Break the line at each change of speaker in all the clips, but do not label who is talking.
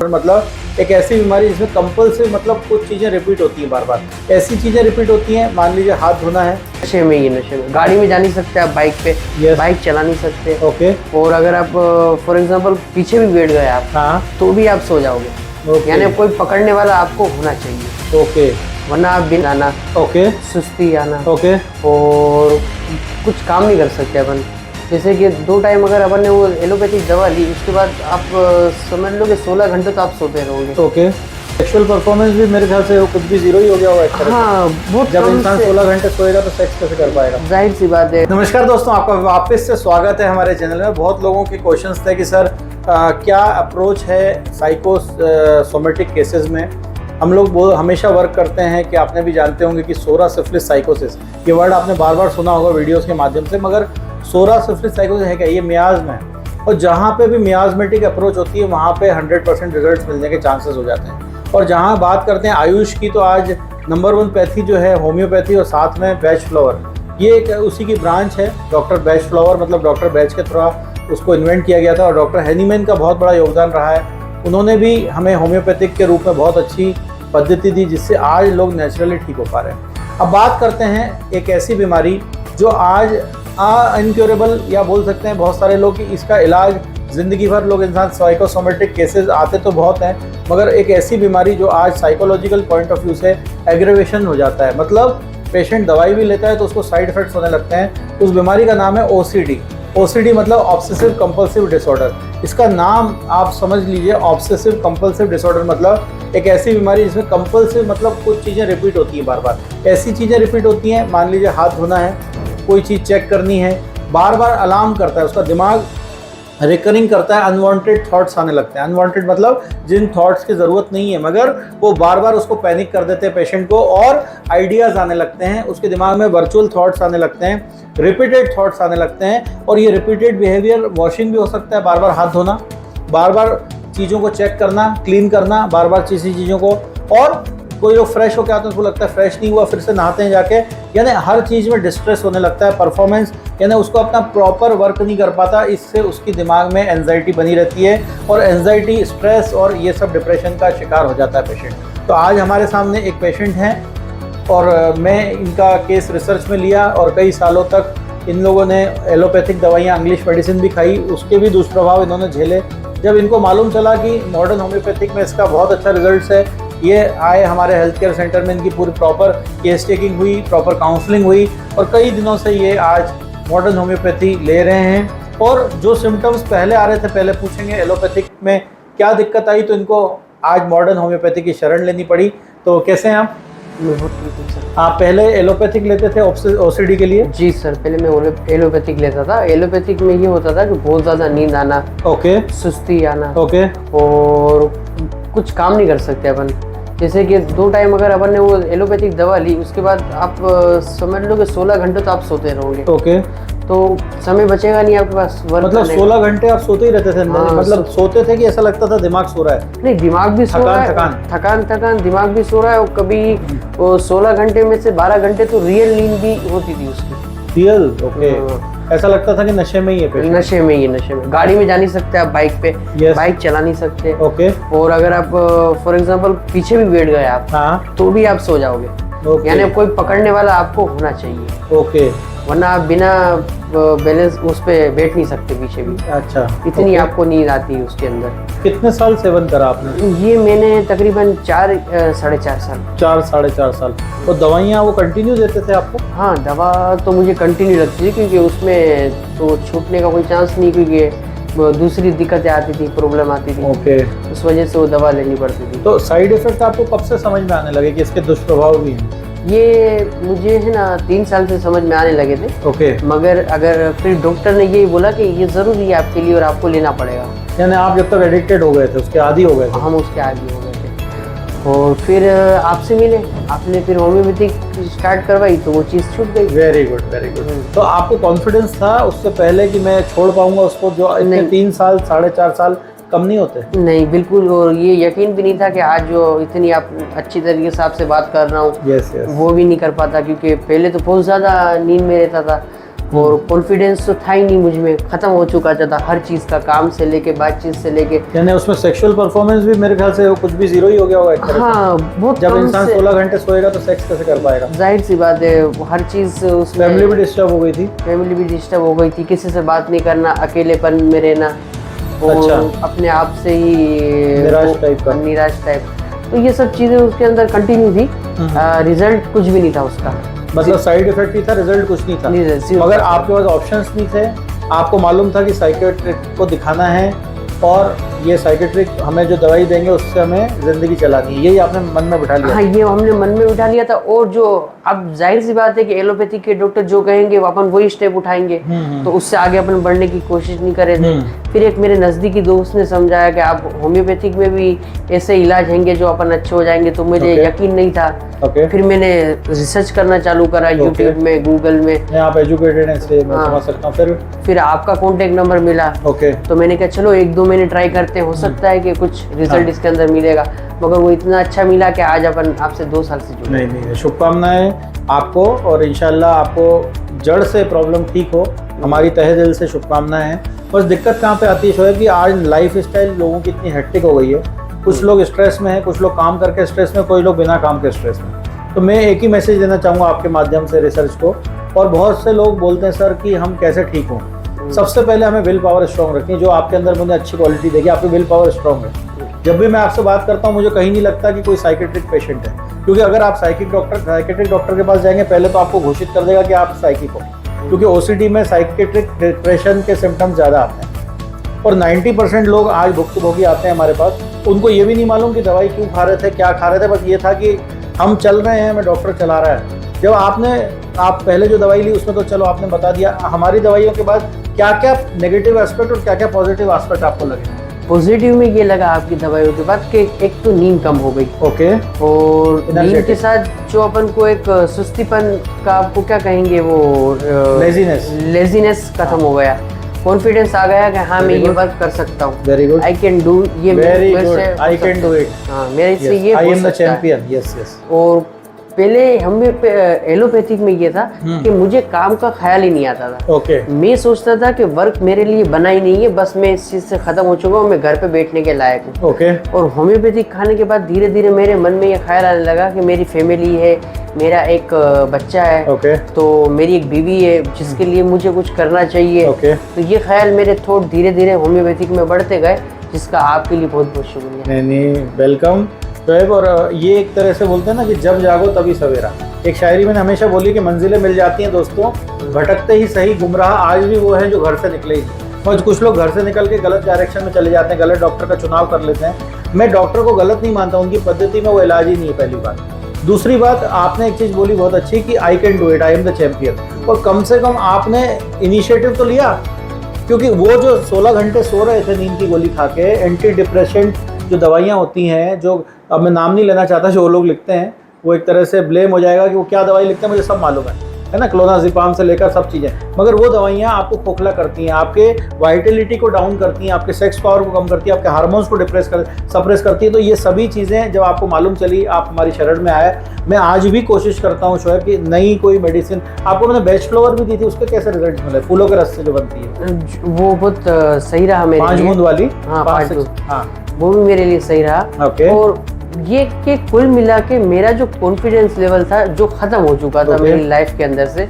मतलब एक ऐसी बीमारी जिसमें कंपल्सिव मतलब कुछ चीज़ें रिपीट होती हैं बार बार। ऐसी चीज़ें रिपीट होती हैं, मान लीजिए हाथ धोना है,
नशे में, ये नशे में गाड़ी में जा नहीं सकते आप, बाइक पे बाइक चला नहीं सकते।
ओके।
और अगर आप फॉर एग्जांपल पीछे भी बैठ गए आप,
हाँ,
तो भी आप सो जाओगे। यानी कोई पकड़ने वाला आपको होना चाहिए।
ओके।
वरना आप बिना आना,
ओके,
सुस्ती आना,
ओके,
और कुछ काम नहीं कर सकते अपन। जैसे कि 2 टाइम अगर अपन ने वो एलोपैथिक दवा ली, उसके बाद आप समझ लो कि 16 घंटे तो आप सोते रहोगे।
ओके। सेक्सुअल परफॉर्मेंस भी मेरे ख्याल से वो कुछ भी जीरो ही हो गया होगा एक तरह से।
हाँ, बहुत
जब इंसान 16 घंटे सोएगा तो सेक्स कैसे कर पाएगा?
जाहिर सी बात है।
नमस्कार दोस्तों, आपका वापस से स्वागत है हमारे चैनल में। बहुत लोगों के क्वेश्चंस थे कि सर क्या अप्रोच है साइकोसोमेटिक केसेस में। हम लोग हमेशा वर्क करते हैं कि आपने भी जानते होंगे कि सोरा सिफिलिस साइकोसिस, ये वर्ड आपने बार बार सुना होगा वीडियोस के माध्यम से, मगर सोरा सिफिलिस साइकोसिस है क्या? ये मियाज़ में है, और जहाँ पे भी मियाज़मेटिक अप्रोच होती है वहाँ पे 100% रिजल्ट मिलने के चांसेस हो जाते हैं। और जहाँ बात करते हैं आयुष की, तो आज नंबर 1 पैथी जो है होम्योपैथी, और साथ में बैच फ्लावर, ये एक उसी की ब्रांच है। डॉक्टर बैच फ्लावर मतलब डॉक्टर बैच के थ्रू उसको इन्वेंट किया गया था, और डॉक्टर हैनीमैन का बहुत बड़ा योगदान रहा है। उन्होंने भी हमें होम्योपैथिक के रूप में बहुत अच्छी पद्धति दी, जिससे आज लोग नेचुरली ठीक हो पा रहे हैं। अब बात करते हैं एक ऐसी बीमारी जो आज इनक्योरेबल, या बोल सकते हैं बहुत सारे लोग कि इसका इलाज ज़िंदगी भर लोग इंसान साइकोसोमेटिक केसेस आते तो बहुत हैं, मगर एक ऐसी बीमारी जो आज साइकोलॉजिकल पॉइंट ऑफ व्यू से एग्रेवेशन हो जाता है, मतलब पेशेंट दवाई भी लेता है तो उसको साइड इफेक्ट्स होने लगते हैं। उस बीमारी का नाम है OCD। OCD मतलब ऑब्सेसिव कंपल्सिव डिसऑर्डर। इसका नाम आप समझ लीजिए, ऑब्सेसिव कंपल्सिव डिसऑर्डर मतलब एक ऐसी बीमारी जिसमें कंपल्सिव मतलब कुछ चीज़ें रिपीट होती हैं बार बार। ऐसी चीज़ें रिपीट होती हैं, मान लीजिए हाथ धोना है, कोई चीज़ चेक करनी है, बार बार अलार्म करता है, उसका दिमाग रिकरिंग करता है, अनवांटेड थॉट्स आने लगते हैं। अनवांटेड मतलब जिन थॉट्स की ज़रूरत नहीं है, मगर वो बार बार उसको पैनिक कर देते हैं पेशेंट को, और आइडियाज़ आने लगते हैं उसके दिमाग में, वर्चुअल थॉट्स आने लगते हैं, रिपीटेड थॉट्स आने लगते हैं। और ये रिपीटेड बिहेवियर वॉशिंग भी हो सकता है, बार बार हाथ धोना, बार बार चीज़ों को चेक करना, क्लीन करना, बार बार किसी चीज़ों को। और कोई लोग फ्रेश होकर आते हैं, उसको लगता है फ्रेश नहीं हुआ, फिर से नहाते हैं जाके, यानी हर चीज़ में डिस्ट्रेस होने लगता है। परफॉर्मेंस यानी उसको अपना प्रॉपर वर्क नहीं कर पाता, इससे उसकी दिमाग में एंजाइटी बनी रहती है, और एंजाइटी, स्ट्रेस और ये सब डिप्रेशन का शिकार हो जाता है पेशेंट। तो आज हमारे सामने एक पेशेंट हैं, और मैं इनका केस रिसर्च में लिया, और कई सालों तक इन लोगों ने एलोपैथिक दवाइयाँ, इंग्लिश मेडिसिन भी खाई, उसके भी दुष्प्रभाव इन्होंने झेले। जब इनको मालूम चला कि मॉडर्न होम्योपैथिक में इसका बहुत अच्छा रिजल्ट है, ये आए हमारे हेल्थ केयर सेंटर में, इनकी पूरी प्रॉपर केस टेकिंग हुई, प्रॉपर काउंसलिंग हुई, और कई दिनों से ये आज मॉडर्न होम्योपैथी ले रहे हैं। और जो सिम्टम्स पहले आ रहे थे, पहले पूछेंगे एलोपैथिक में क्या दिक्कत आई, तो इनको आज मॉडर्न होम्योपैथी की शरण लेनी पड़ी। तो कैसे हैं आप? आप पहले एलोपैथिक लेते थे OCD के लिए?
जी सर, पहले मैं एलोपैथिक लेता था। एलोपैथिक में ये होता था कि बहुत ज़्यादा नींद आना,
ओके,
सुस्ती आना,
ओके,
और कुछ काम नहीं कर सकते अपन। जैसे कि 2 टाइम अगर अपन ने वो एलोपैथिक दवा ली, उसके बाद आप समझ लो कि 16 घंटे तो आप सोते रहोगे।
ओके।
तो समय बचेगा नहीं आपके पास वर्क
मतलब
करने
16 घंटे आप सोते ही रहते थे?
हाँ,
मतलब सोते थे कि ऐसा लगता था दिमाग सो रहा है?
नहीं, दिमाग भी सो रहा है, थकान दिमाग भी सो रहा है। और कभी वो 16 घंटे में से 12 घंटे तो रियल नींद भी होती थी उसकी।
रियल? ओके। ऐसा लगता था कि नशे में ही है पेशेंट?
नशे में गाड़ी में जा नहीं सकते आप, बाइक पे बाइक चला नहीं सकते।
ओके।
और अगर आप फॉर एग्जांपल पीछे भी बैठ गए आप,
हाँ,
तो भी आप सो जाओगे। यानी कोई पकड़ने वाला आपको होना चाहिए।
ओके।
वरना आप बिना बैलेंस उस पे बैठ नहीं सकते पीछे भी।
अच्छा,
इतनी आपको नींद आती है उसके अंदर।
कितने साल सेवन करा आपने?
ये मैंने तकरीबन 4-4.5 साल।
4-4.5 साल। और दवाइयाँ वो कंटिन्यू देते थे आपको?
हाँ, दवा तो मुझे कंटिन्यू लगती थी, क्योंकि उसमें तो छूटने का कोई चांस नहीं, क्योंकि दूसरी दिक्कतें आती थी, प्रॉब्लम आती थी।
ओके।
उस वजह से वो दवा लेनी पड़ती थी।
तो साइड इफेक्ट आपको कब से समझ में आने लगे कि इसके दुष्प्रभाव भी हैं?
ये मुझे है ना 3 साल से समझ में आने लगे थे।
ओके।
मगर अगर फिर डॉक्टर ने यही बोला कि ये ज़रूरी है आपके लिए और आपको लेना पड़ेगा।
यानी आप जब तक एडिक्टेड हो गए थे, उसके आदी हो गए थे?
हम उसके आदी हो गए थे। और फिर आपसे मिले, आपने फिर होम्योपैथिक स्टार्ट करवाई, तो वो चीज़ छूट गई।
Very good, very good. तो आपको कॉन्फिडेंस था उससे पहले कि मैं छोड़ पाऊंगा उसको, जो इतने 3 साल 4.5 साल कम नहीं होते? नहीं,
बिल्कुल। और ये यकीन भी नहीं था कि आज जो इतनी आप अच्छी तरीके से आपसे बात कर रहा हूँ,
यस,
वो भी नहीं कर पाता, क्योंकि पहले तो बहुत ज़्यादा नींद में रहता था। और कॉन्फिडेंस तो था ही नहीं मुझ में, खत्म हो चुका था हर चीज़ का, काम से लेके बातचीत से लेके।
यानी उसमें सेक्सुअल परफॉर्मेंस भी मेरे ख्याल से कुछ भी जीरो ही हो गया होगा एक तरह से।
हाँ, बहुत
जब
कम
इंसान
से
16 घंटे सोएगा तो सेक्स कैसे कर पाएगा?
जाहिर सी बात है, हर चीज़ उसमें।
फैमिली भी डिस्टर्ब हो गई थी?
फैमिली भी डिस्टर्ब हो गई थी, किसी से बात नहीं करना, अकेलेपन में रहना और
अच्छा।
अपने आप से ही निराश टाइप। तो ये सब चीज़ें उसके अंदर कंटिन्यू थी। रिजल्ट कुछ भी नहीं था उसका,
मतलब साइड इफेक्ट ही था, रिजल्ट कुछ नहीं था। मगर आपके पास ऑप्शंस नहीं थे, आपको मालूम था कि साइकियाट्रिस्ट को दिखाना है और ये साइकियाट्रिस्ट हमें जो दवाई देंगे उससे हमें जिंदगी चलानी है, यही आपने मन में बिठा लिया?
हाँ, ये हमने मन में बिठा लिया था। और जो अब जाहिर सी बात है कि एलोपैथी के डॉक्टर जो कहेंगे वो अपन वही स्टेप उठाएंगे, तो उससे आगे अपन बढ़ने की कोशिश नहीं करे थे। फिर एक मेरे नज़दीकी दोस्त ने समझाया कि आप होम्योपैथिक में भी ऐसे इलाज होंगे जो अपन अच्छे हो जाएंगे, तो मुझे यकीन नहीं था। फिर मैंने रिसर्च करना चालू करा यूट्यूब में, गूगल में।
आप एजुकेटेड हैं इसलिए मैं समझ सकता हूँ।
फिर आपका कॉन्टेक्ट नंबर मिला, तो मैंने कहा चलो 1-2 महीने ट्राई करते हैं, हो सकता है कि कुछ रिजल्ट इसके अंदर मिलेगा। मगर वो इतना अच्छा मिला कि आज अपन आपसे 2 साल से जुड़े।
नहीं, शुभकामनाएं आपको, और इंशाल्लाह आपको जड़ से प्रॉब्लम ठीक हो, हमारी तहे दिल से शुभकामनाएं हैं। बस दिक्कत कहाँ पे आती है शोएब कि आज लाइफ स्टाइल लोगों की इतनी हेक्टिक हो गई है, कुछ लोग स्ट्रेस में हैं, कुछ लोग काम करके स्ट्रेस में, कोई लोग बिना काम के स्ट्रेस में। तो मैं एक ही मैसेज देना चाहूँगा आपके माध्यम से रिसर्च को, और बहुत से लोग बोलते हैं सर कि हम कैसे ठीक हों। सबसे पहले हमें विल पावर स्ट्रॉन्ग रखनी है, जो आपके अंदर मुझे अच्छी क्वालिटी देगी, आपकी विल पावर स्ट्रॉन्ग है। जब भी मैं आपसे बात करता हूँ मुझे कहीं नहीं लगता कि कोई साइकेट्रिक पेशेंट है, क्योंकि अगर आप साइकेट्रिक डॉक्टर के पास जाएंगे पहले तो आपको घोषित कर देगा कि आप साइकिक हो, क्योंकि ओसीडी में साइकेट्रिक डिप्रेशन के सिम्टम्स ज़्यादा आते हैं। और 90% लोग आज भुक्तभोगी आते हैं हमारे पास, उनको ये भी नहीं मालूम कि दवाई क्यों खा रहे थे, क्या खा रहे थे, बस ये था कि हम चल रहे हैं, हमें डॉक्टर चला रहा है। जब आप पहले जो दवाई ली उसमें तो चलो आपने बता दिया, हमारी दवाइयों के बाद क्या क्या नेगेटिव एस्पेक्ट और क्या क्या पॉजिटिव एस्पेक्ट आपको लगे?
पॉजिटिव में ये लगा आपकी दवाइयों के बाद कि एक तो नींद कम हो गई।
ओके।
और नींद के साथ जो अपन को एक सुस्तीपन का, आपको क्या कहेंगे, वो लेजीनेस खत्म हो गया। कॉन्फिडेंस आ गया कि हाँ मैं ये वर्क कर सकता हूँ।
Very good,
I can do, ये
very good, I can do it.
हाँ, मेरे से ये
I am the champion. Yes yes.
और पहले हमें एलोपैथिक में ये था कि मुझे काम का ख्याल ही नहीं आता था।
ओके।
मैं सोचता था कि वर्क मेरे लिए बना ही नहीं है, बस मैं इस चीज़ से ख़त्म हो चुका हूँ, मैं घर पे बैठने के लायक हूँ।
ओके।
और होम्योपैथिक खाने के बाद धीरे धीरे मेरे मन में ये ख्याल आने लगा कि मेरी फैमिली है, मेरा एक बच्चा है,
ओके।
तो मेरी एक बीवी है जिसके लिए मुझे कुछ करना चाहिए।
ओके।
तो ये ख्याल मेरे थॉट धीरे धीरे होम्योपैथिक में बढ़ते गए, जिसका आपके लिए बहुत बहुत शुक्रिया।
नहीं, वेलकम शोएब। और ये एक तरह से बोलते हैं ना कि जब जागो तभी सवेरा। एक शायरी मैंने हमेशा बोली कि मंजिलें मिल जाती हैं दोस्तों, भटकते ही सही, गुमराह आज भी वो है जो घर से निकले ही नहीं। और कुछ लोग घर से निकल के गलत डायरेक्शन में चले जाते हैं, गलत डॉक्टर का चुनाव कर लेते हैं। मैं डॉक्टर को गलत नहीं मानता, उनकी पद्धति में वो इलाज ही नहीं है, पहली बात। दूसरी बात, आपने एक चीज़ बोली बहुत अच्छी कि आई can do it, I am the champion. और कम से कम आपने इनिशिएटिव तो लिया, क्योंकि वो जो 16 घंटे सो रहे थे नींद की गोली खा के, एंटी डिप्रेशन जो दवाइयाँ होती हैं, जो अब मैं नाम नहीं लेना चाहता, जो लोग लिखते हैं वो एक तरह से ब्लेम हो जाएगा कि वो क्या दवाई लिखते हैं, मुझे सब मालूम है ना, क्लोनाजिपाम से लेकर सब चीज़ें। मगर वो दवाइयाँ आपको खोखला करती हैं, आपके वाइटलिटी को डाउन करती हैं, आपके सेक्स पावर को कम करती है, आपके हार्मोन्स को सप्रेस करती है। तो ये सभी चीज़ें जब आपको मालूम चली, आप हमारी शरण में आए। मैं आज भी कोशिश करता हूँ शोएब कि नई कोई मेडिसिन, आपको मैंने बेस्ट फ्लावर भी दी थी, उसके कैसे रिजल्ट मिले? फूलों के रस से जो बनती है
वो बहुत सही रहा मेरे लिए।
5 बूंद वाली।
हाँ, 5 बूंद।
हाँ,
वो भी मेरे लिए सही रहा।
ओके।
और ये कि कुल मिला के मेरा जो कॉन्फिडेंस लेवल था, जो खत्म हो चुका था मेरी लाइफ के अंदर से,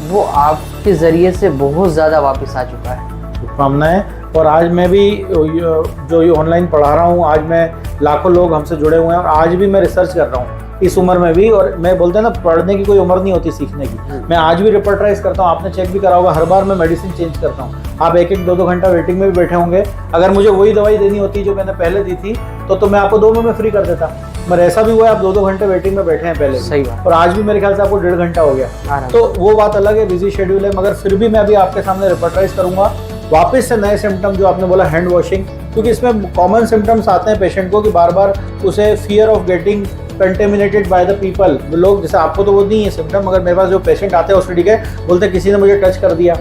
वो आपके जरिए से बहुत ज्यादा वापस आ चुका है।
शुभकामनाएं। और आज मैं भी जो ये ऑनलाइन पढ़ा रहा हूँ, आज मैं लाखों लोग हमसे जुड़े हुए हैं, और आज भी मैं रिसर्च कर रहा हूँ इस उम्र में भी। और मैं बोलते हैं ना, पढ़ने की कोई उम्र नहीं होती सीखने की। मैं आज भी रिपर्टाइज करता हूँ, आपने चेक भी करा होगा, हर बार मैं मेडिसिन चेंज करता हूँ। आप 1-1, 2-2 घंटा वेटिंग में भी बैठे होंगे। अगर मुझे वही दवाई देनी होती जो मैंने पहले दी थी तो मैं आपको 2 में फ्री कर देता, मगर ऐसा भी हुआ है आप 2-2 घंटे वेटिंग में बैठे हैं पहले।
सही बात।
और आज भी मेरे ख्याल से आपको 1.5 घंटा हो गया, तो वो बात अलग है, बिजी शेड्यूल है। मगर फिर भी मैं अभी आपके सामने रिपर्टाइज करूंगा वापस से नए सिम्टम, जो आपने बोला हैंड वॉशिंग, क्योंकि इसमें कॉमन सिम्टम्स आते हैं पेशेंट को कि बार बार उसे fear of getting contaminated by the people. लोग, जैसे आपको तो वो नहीं है सिम्टम, मगर मेरे पास जो पेशेंट आते हैं ओसीडी के, बोलते हैं किसी ने मुझे टच कर दिया,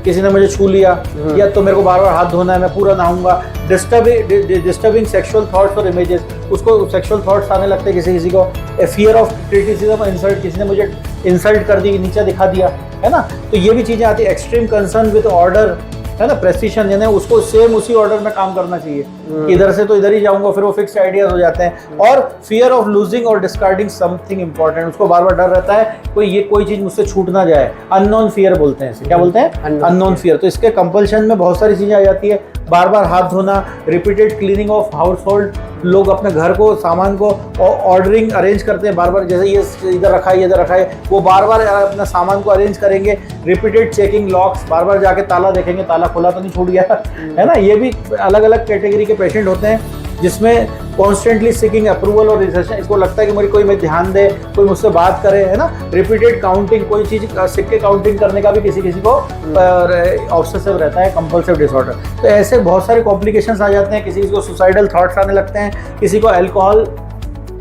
किसी ने मुझे छू लिया, या तो मेरे को बार बार हाथ धोना है, मैं पूरा नहाऊंगा। डिस्टर्बिंग सेक्सुअल थॉट्स और इमेजेस, उसको सेक्सुअल थॉट्स आने लगते हैं किसी को। फियर ऑफ क्रिटिसिज्म, इंसल्ट, किसी ने मुझे इंसल्ट कर दी, नीचे दिखा दिया, है ना। तो ये भी चीज़ें आती है। एक्सट्रीम कंसर्न विद ऑर्डर, है ना, प्रेसिशन, यानी उसको सेम उसी ऑर्डर में काम करना चाहिए कि इधर से तो इधर ही जाऊंगा, फिर वो फिक्स आइडियाज हो जाते हैं। और फियर ऑफ लूजिंग और डिस्कार्डिंग समथिंग इंपॉर्टेंट, उसको बार बार डर रहता है कोई चीज मुझसे छूट ना जाए। अननोन फियर बोलते हैं इसे, क्या बोलते हैं, अननोन फियर। तो इसके कंपल्शन में बहुत सारी चीजें आ जाती है, बार बार हाथ धोना, repeated cleaning of house hold, लोग अपने घर को, सामान को ऑर्डरिंग अरेंज करते हैं बार बार, जैसे ये इधर रखा है, इधर रखा है, वो बार बार अपना सामान को अरेंज करेंगे। रिपीटेड चेकिंग लॉक्स, बार बार जाके ताला देखेंगे, ताला खुला तो नहीं छूट गया, है ना। ये भी अलग अलग कैटेगरी के पेशेंट होते हैं, जिसमें कॉन्स्टेंटली सीकिंग अप्रूवल और रिसर्च, इसको लगता है कि मुझे कोई मैं ध्यान दे, कोई मुझसे बात करे, है ना। रिपीटेड काउंटिंग, कोई चीज़ सिक्के काउंटिंग करने का भी किसी को ऑब्सेसिव रहता है, कंपल्सिव डिसऑर्डर। तो ऐसे बहुत सारे कॉम्प्लिकेशंस आ जाते हैं। किसी को सुसाइडल थॉट्स आने लगते हैं, किसी को अल्कोहल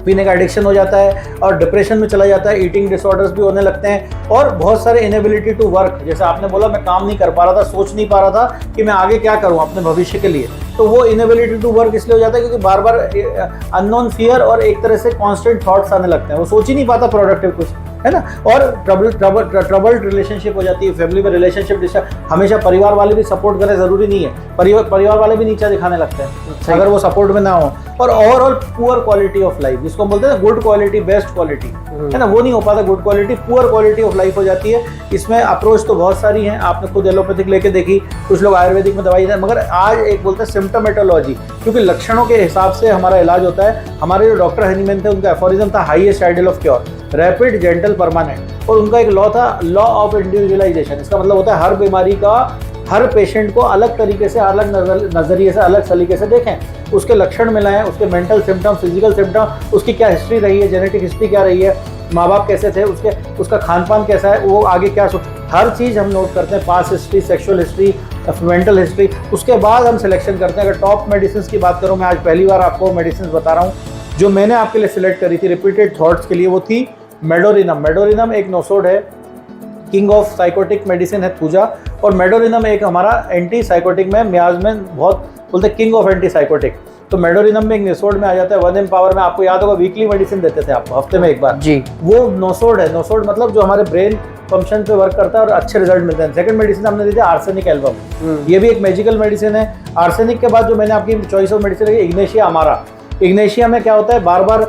पीने का एडिक्शन हो जाता है और डिप्रेशन में चला जाता है, ईटिंग डिसऑर्डर्स भी होने लगते हैं, और बहुत सारे इनेबिलिटी टू वर्क, जैसे आपने बोला मैं काम नहीं कर पा रहा था, सोच नहीं पा रहा था कि मैं आगे क्या करूं अपने भविष्य के लिए। तो वो इनेबिलिटी टू वर्क इसलिए हो जाता है क्योंकि बार बार अननोन फियर और एक तरह से कांस्टेंट थॉट्स आने लगते हैं, वो सोच ही नहीं पाता प्रोडक्टिव कुछ, है ना। और ट्रबल्ड रिलेशनशिप हो जाती है, फैमिली में रिलेशनशिप हमेशा परिवार वाले भी सपोर्ट करें जरूरी नहीं है, परिवार वाले भी नीचा दिखाने लगते हैं अगर वो सपोर्ट में ना हो। और overall poor quality of life, जिसको हम बोलते हैं गुड क्वालिटी बेस्ट क्वालिटी, है ना, वो नहीं हो पाता। Good quality poor quality of life हो जाती है। इसमें अप्रोच तो बहुत सारी हैं, आपने खुद एलोपैथिक लेके देखी, कुछ लोग आयुर्वेदिक में दवाई दें, मगर आज एक बोलते हैं सिम्टोमेटोलॉजी, क्योंकि लक्षणों के हिसाब से हमारा इलाज होता है। हमारे जो डॉक्टर हनीमैन थे, उनका एफोरिज्म था highest ideal of cure, rapid, gentle, permanent. और उनका एक लॉ था, लॉ ऑफ इंडिविजुअलाइजेशन। इसका मतलब होता है हर बीमारी का हर पेशेंट को अलग तरीके से, अलग नजरिए से, अलग सलीके से देखें, उसके लक्षण मिलाएं, उसके मेंटल सिम्टम, फिजिकल सिम्टम, उसकी क्या हिस्ट्री रही है, जेनेटिक हिस्ट्री क्या रही है, माँ बाप कैसे थे, उसका खान पान कैसा है, वो आगे क्या हर चीज़ हम नोट करते हैं, past history, sexual history, mental history. उसके बाद हम सिलेक्शन करते हैं। अगर टॉप मेडिसिन की बात करूँ, मैं आज पहली बार आपको मेडिसिन बता रहा हूँ जो मैंने आपके लिए सिलेक्ट करी थी रिपीटेड थॉट्स के लिए, वो थी मेडोरिनम। मेडोरिनम एक नोसोड है, किंग ऑफ साइकोटिक मेडिसिन है पूजा, और मेडोरिनम एक हमारा एंटी साइकोटिक में म्याज में बहुत बोलते हैं किंग ऑफ एंटी साइकोटिक। तो मेडोरिनम में एक नोसोड में आ जाता है। वन एम्पावर में आपको याद होगा वीकली मेडिसिन देते थे आपको, हफ्ते में एक बार
जी,
वो नोसोड है। नोसोड मतलब जो हमारे ब्रेन फंक्शन पे वर्क करता है और अच्छे रिजल्ट मिलते हैं। सेकंड मेडिसिन हमने दी थी आर्सेनिक एल्बम, ये भी एक मैजिकल मेडिसिन है। आर्सेनिक के बाद जो मैंने आपकी चॉइस ऑफ मेडिसिन रखी इग्नेशिया अमारा। इग्नेशिया में क्या होता है, बार बार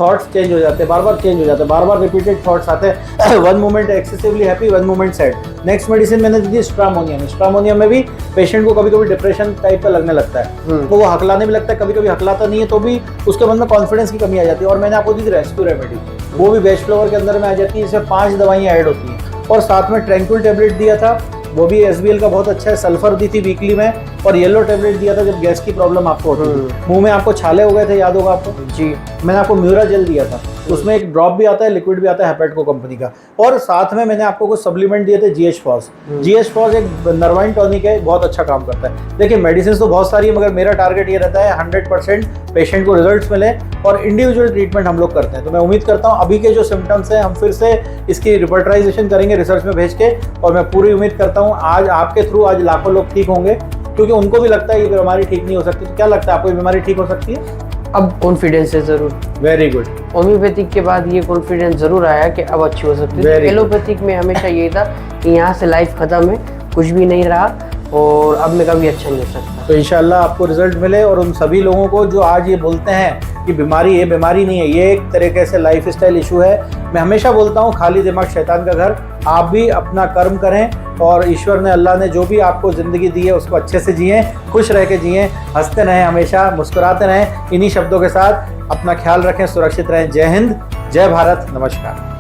थॉट्स चेंज हो जाते हैं, बार बार रिपीटेड थॉट्स आते हैं। One moment excessively happy, one moment sad. Next medicine मैंने दी थी स्ट्रामोनियम। स्ट्रामोनियम में भी पेशेंट को कभी कभी डिप्रेशन टाइप का लगने लगता है, तो वो हकलाने भी लगता है, कभी कभी हकलाता नहीं है, तो भी उसके मन में कॉन्फिडेंस की कमी आ जाती है। और मैंने आपको दी थी रेस्क्यू रेमेडी, वो भी बेस्ट फ्लेवर के अंदर में आ जाती है। इसमें 5 दवाइयाँ ऐड होती हैं, और साथ में ट्रैंक्विल टेबलेट दिया था, वो भी SBL का बहुत अच्छा है। सल्फर दी थी वीकली में, और येलो टेबलेट दिया था जब गैस की प्रॉब्लम आपको होती थी, मुंह में आपको छाले हो गए थे, याद होगा आपको जी। मैंने आपको म्यूरा जेल दिया था, उसमें एक ड्रॉप भी आता है, लिक्विड भी आता है, हेपेटको कंपनी का। और साथ में मैंने आपको कुछ सप्लीमेंट दिए थे, GH फॉस। GH फॉस एक नर्वाइन टॉनिक है, बहुत अच्छा काम करता है। देखिए मेडिसिन तो बहुत सारी है, मगर मेरा टारगेट ये रहता है 100% पेशेंट को रिजल्ट्स मिले, और इंडिविजुअल ट्रीटमेंट हम लोग करते हैं। तो मैं उम्मीद करता हूँ अभी के जो सिम्टम्स हैं हम फिर से इसकी रिपोर्टराइजेशन करेंगे रिसर्च में भेज के, और मैं पूरी उम्मीद करता हूँ आज आपके थ्रू आज लाखों लोग ठीक होंगे, क्योंकि उनको भी लगता है ये बीमारी ठीक नहीं हो सकती। तो क्या लगता है आपको, ये बीमारी ठीक हो सकती है?
अब कॉन्फिडेंस है जरूर।
Very good.
होम्योपैथिक के बाद ये कॉन्फिडेंस जरूर आया कि अब अच्छी हो सकती है। एलोपैथिक में हमेशा ये था कि यहाँ से लाइफ खत्म है, कुछ भी नहीं रहा, और अब मैं कभी अच्छा नहीं हो सकता।
तो इंशाल्लाह आपको रिजल्ट मिले, और उन सभी लोगों को जो आज ये बोलते हैं कि बीमारी ये बीमारी नहीं है, ये एक तरीके से लाइफ स्टाइल इशू है। मैं हमेशा बोलता हूँ खाली दिमाग शैतान का घर। आप भी अपना कर्म करें, और ईश्वर ने, अल्लाह ने जो भी आपको ज़िंदगी दी है उसको अच्छे से जिएं, खुश रह के जिएं, हंसते रहें, हमेशा मुस्कुराते रहें। इन्हीं शब्दों के साथ अपना ख्याल रखें, सुरक्षित रहें। जय हिंद, जय भारत, नमस्कार।